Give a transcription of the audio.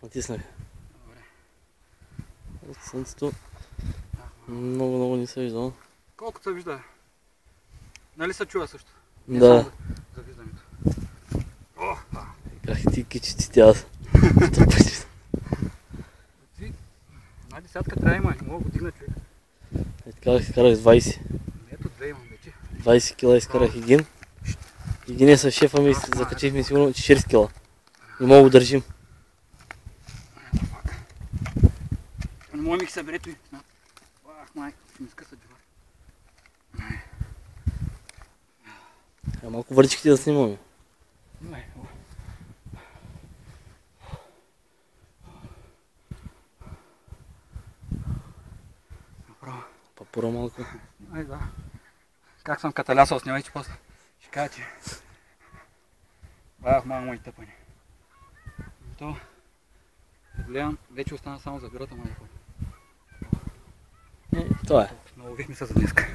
Натиснах. Добре. От слънцето много не се вижда. Колкото се вижда. Нали се чува също? Да. За виждането. Как ти кичиците аз. Една десятка трябва има, не мога го дигна човек. Така изкарах с 20. Ето две имам вече. 20 кила изкарах един. Един с шефа ми закачихме сигурно 40 кила. Не мога го държим. Не мога ми ги събере той. Ах, майка, ще ми скъса джова. Малко върчиките да снимаме. Папура малко. Ай, да. Как съм каталясал с него, че после ще кажа, че бах мамо и тъпане. То, гледам, вече остана само за бюрата, майко. Това е. Наловихме се за днеска.